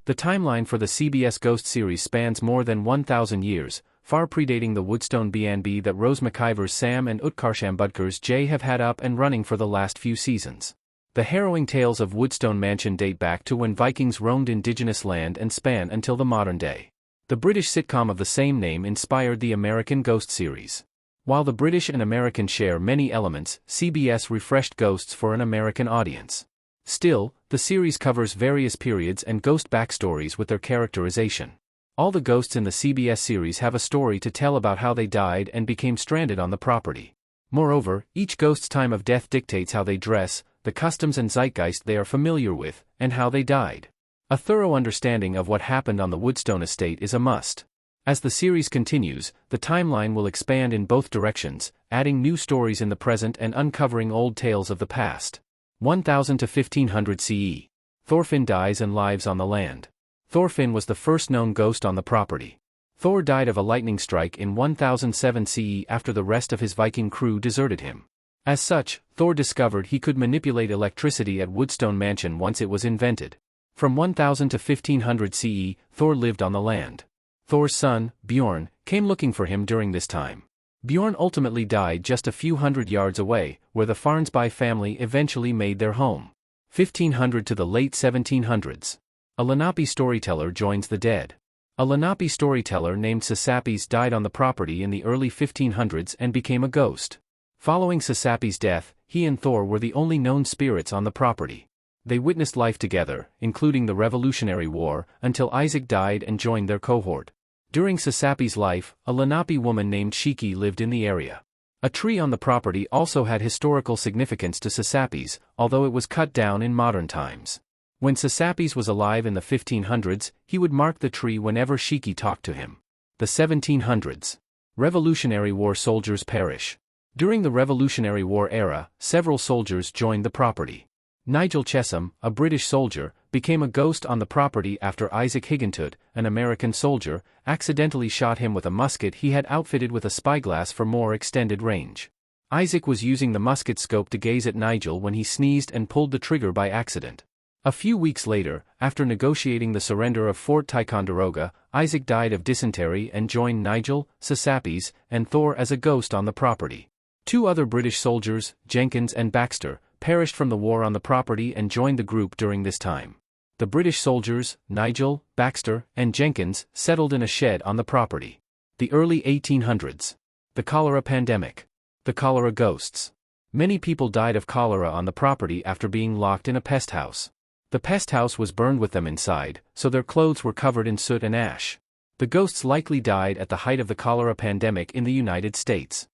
The timeline for the CBS Ghost series spans more than 1,000 years, far predating the Woodstone B&B that Rose McIver's Sam and Utkarsham Budkar's Jay have had up and running for the last few seasons. The harrowing tales of Woodstone Mansion date back to when Vikings roamed indigenous land and span until the modern day. The British sitcom of the same name inspired the American Ghost series. While the British and American share many elements, CBS refreshed Ghosts for an American audience. Still, the series covers various periods and ghost backstories with their characterization. All the ghosts in the CBS series have a story to tell about how they died and became stranded on the property. Moreover, each ghost's time of death dictates how they dress, the customs and zeitgeist they are familiar with, and how they died. A thorough understanding of what happened on the Woodstone estate is a must. As the series continues, the timeline will expand in both directions, adding new stories in the present and uncovering old tales of the past. 1000 to 1500 CE. Thorfinn dies and lives on the land. Thorfinn was the first known ghost on the property. Thor died of a lightning strike in 1007 CE after the rest of his Viking crew deserted him. As such, Thor discovered he could manipulate electricity at Woodstone Mansion once it was invented. From 1000 to 1500 CE, Thor lived on the land. Thor's son, Bjorn, came looking for him during this time. Bjorn ultimately died just a few hundred yards away, where the Farnsby family eventually made their home. 1500 to the late 1700s. A Lenape storyteller joins the dead. A Lenape storyteller named Sasapis died on the property in the early 1500s and became a ghost. Following Sasapis' death, he and Thor were the only known spirits on the property. They witnessed life together, including the Revolutionary War, until Isaac died and joined their cohort. During Sasapis' life, a Lenape woman named Shiki lived in the area. A tree on the property also had historical significance to Sasapis, although it was cut down in modern times. When Sasapis was alive in the 1500s, he would mark the tree whenever Shiki talked to him. The 1700s. Revolutionary War soldiers perish. During the Revolutionary War era, several soldiers joined the property. Nigel Chesham, a British soldier, became a ghost on the property after Isaac Higintud, an American soldier, accidentally shot him with a musket he had outfitted with a spyglass for more extended range. Isaac was using the musket scope to gaze at Nigel when he sneezed and pulled the trigger by accident. A few weeks later, after negotiating the surrender of Fort Ticonderoga, Isaac died of dysentery and joined Nigel, Sasapis, and Thor as a ghost on the property. Two other British soldiers, Jenkins and Baxter, perished from the war on the property and joined the group during this time. The British soldiers, Nigel, Baxter, and Jenkins, settled in a shed on the property. The early 1800s. The cholera pandemic. The cholera ghosts. Many people died of cholera on the property after being locked in a pest house. The pest house was burned with them inside, so their clothes were covered in soot and ash. The ghosts likely died at the height of the cholera pandemic in the United States.